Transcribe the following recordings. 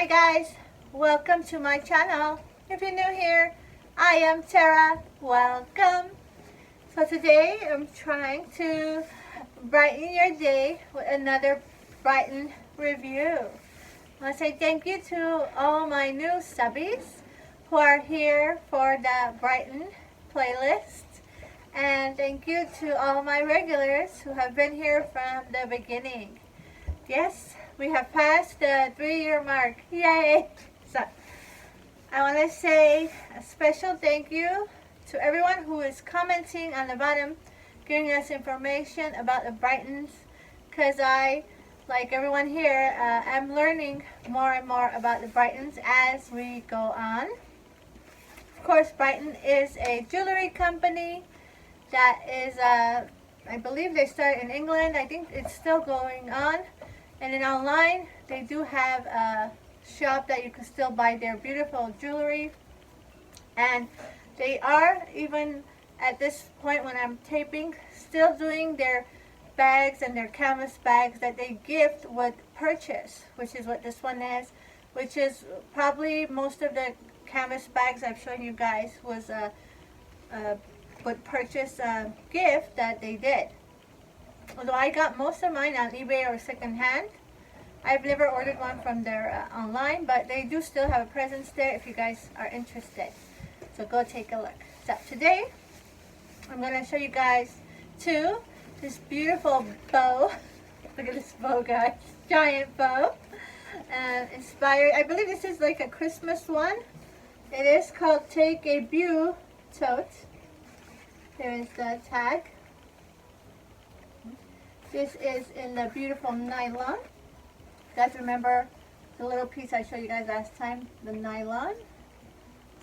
Hi guys, welcome to my channel. If you're new here, I am Tara. Welcome. So today I'm trying to brighten your day with another Brighton review. I want to say thank you to all my new subbies who are here for the Brighton playlist. And thank you to all my regulars who have been here from the beginning. Yes, we have passed the 3-year mark. Yay! So, I want to say a special thank you to everyone who is commenting on the bottom, giving us information about the Brightons, because I, like everyone here, am learning more and more about the Brightons as we go on. Of course, Brighton is a jewelry company that is, I believe they started in England. I think it's still going on. And then online, they do have a shop that you can still buy their beautiful jewelry. And they are, even at this point when I'm taping, still doing their bags and their canvas bags that they gift with purchase, which is what this one is, which is probably most of the canvas bags I've shown you guys was a with purchase gift that they did. Although I got most of mine on eBay or secondhand. I've never ordered one from their online, but they do still have a presence there if you guys are interested. So go take a look. So today, I'm going to show you guys this beautiful bow. Look at this bow, guys. Giant bow. Inspired, I believe this is like a Christmas one. It is called Take a BRIGHTON Totes. There is the tag. This is in the beautiful nylon. You guys remember the little piece I showed you guys last time? The nylon.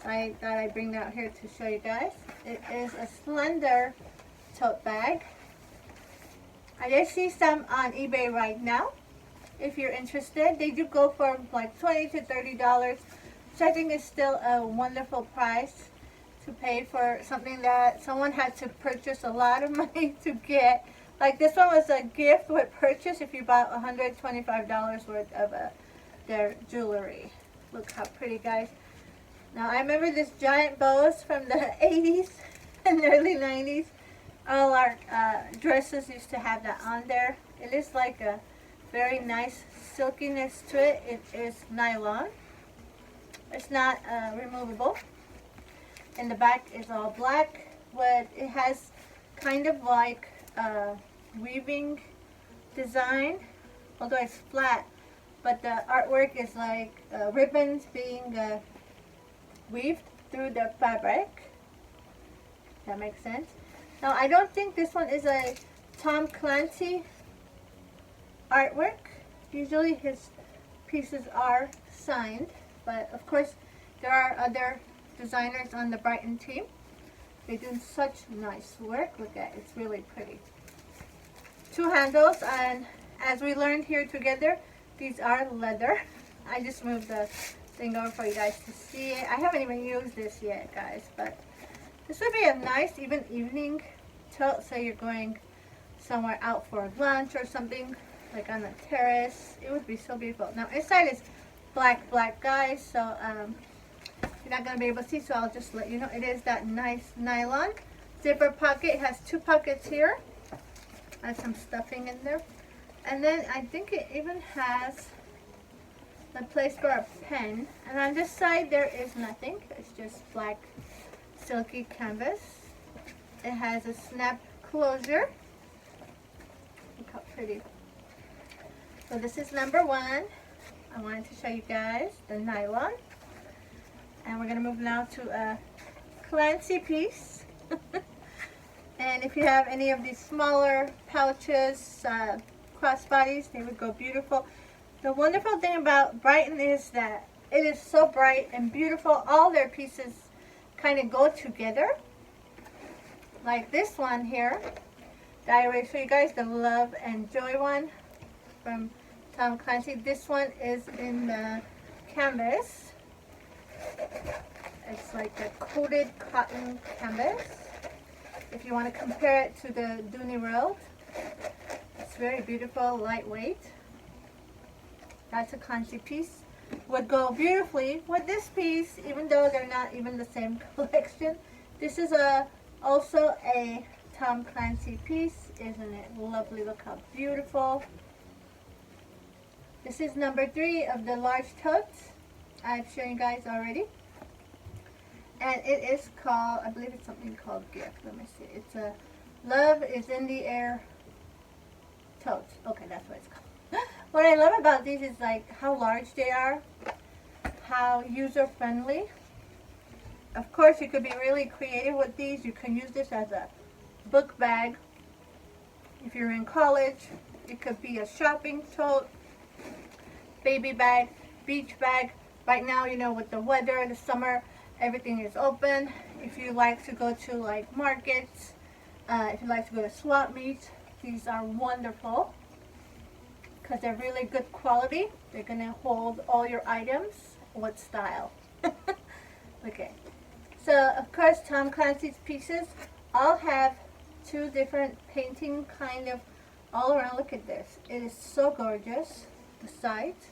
I thought I'd bring that here to show you guys. It is a slender tote bag. I did see some on eBay right now. If you're interested, they do go for like $20 to $30, which I think is still a wonderful price to pay for something that someone had to purchase a lot of money to get. Like this one was a gift with purchase if you bought $125 worth of their jewelry. Look how pretty, guys. Now I remember this giant bows from the 80s and early 90s. All our dresses used to have that on there. It is like a very nice silkiness to it. It is nylon. It's not removable. And the back is all black, but it has kind of like a weaving design, although it's flat, but the artwork is like ribbons being weaved through the fabric. That makes sense. Now I don't think this one is a Tom Clancy artwork. Usually his pieces are signed, but of course there are other designers on the Brighton team. They do such nice work. Look at it, it's really pretty. 2 handles, and as we learned here together, these are leather. I just moved the thing over for you guys to see it. I haven't even used this yet, guys, but this would be a nice even evening tote. So you're going somewhere out for lunch or something, like on a terrace. It would be so beautiful. Now inside is black, guys, so you're not going to be able to see, so I'll just let you know. It is that nice nylon. Zipper pocket. It has 2 pockets here. Has some stuffing in there. And then I think it even has a place for a pen. And on this side there is nothing. It's just black silky canvas. It has a snap closure. Look how pretty. So this is number 1. I wanted to show you guys the nylon. And we're going to move now to a Clancy piece. And if you have any of these smaller pouches, crossbodies, they would go beautiful. The wonderful thing about Brighton is that it is so bright and beautiful. All their pieces kind of go together. Like this one here. I already showed you guys the Love and Joy one from Tom Clancy. This one is in the canvas. It's like a coated cotton canvas. If you want to compare it to the Dooney World, it's very beautiful, lightweight. That's a Clancy piece. would go beautifully with this piece, even though they're not even the same collection. This is also a Tom Clancy piece. Isn't it lovely? Look how beautiful. This is number 3 of the large totes. I've shown you guys already. And it is called, I believe it's something called Gift. Let me see. It's a Love is in the Air totes. Okay, that's what it's called. What I love about these is like how large they are, how user-friendly. Of course, you could be really creative with these. You can use this as a book bag. If you're in college, it could be a shopping tote, baby bag, beach bag. Right now, you know, with the weather, the summer, everything is open. If you like to go to like markets, if you like to go to swap meets, these are wonderful because they're really good quality. They're going to hold all your items with style. Okay. So, of course, Tom Clancy's pieces all have 2 different painting kind of all around. Look at this. It is so gorgeous. The sides.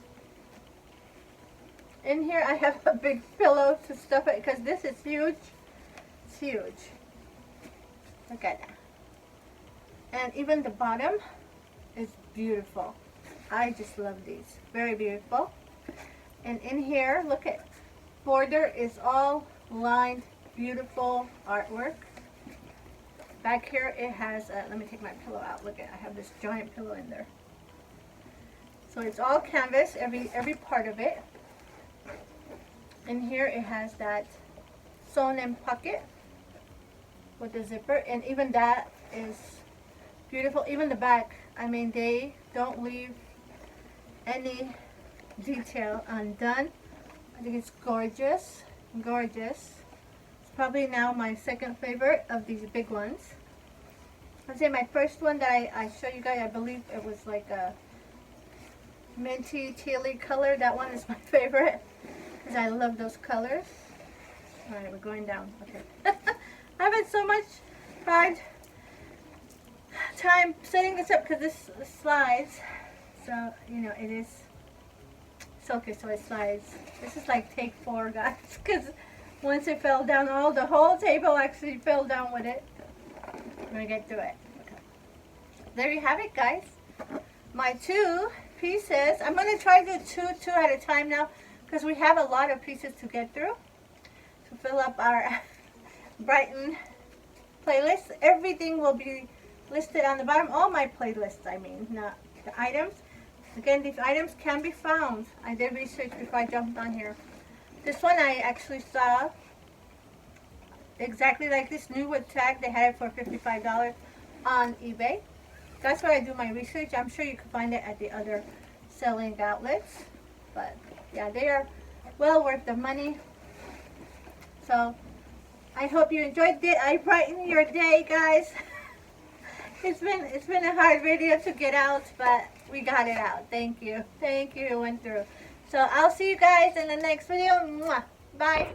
In here, I have a big pillow to stuff it because this is huge. It's huge. Look at that. And even the bottom is beautiful. I just love these. Very beautiful. And in here, look at, border is all lined, beautiful artwork. Back here it has, let me take my pillow out. Look at, I have this giant pillow in there. So it's all canvas, every part of it. In here it has that sewn in pocket with the zipper, and even that is beautiful. Even the back, I mean, they don't leave any detail undone. I think it's gorgeous, gorgeous. It's probably now my second favorite of these big ones. I'd say my first one that I showed you guys, I believe it was like a minty tealy color. That one is my favorite because I love those colors. Alright, we're going down. Okay. I've had so much time setting this up because this slides. So, you know, it is silky, so it slides. This is like take 4, guys, because once it fell down, the whole table actually fell down with it. I'm going to get through it. Okay. There you have it, guys. My 2 pieces. I'm going to try to do two at a time now because we have a lot of pieces to get through to fill up our Brighton playlist. Everything will be listed on the bottom. All my playlists, I mean, not the items. Again, these items can be found. I did research before I jumped on here. This one I actually saw exactly like this, new with tag. They had it for $55 on eBay. That's where I do my research. I'm sure you can find it at the other selling outlets. But yeah, they are well worth the money. So I hope you enjoyed it. I brighten your day, guys. It's been a hard video to get out, but we got it out. Thank you. Thank you. It went through. So I'll see you guys in the next video. Mwah. Bye.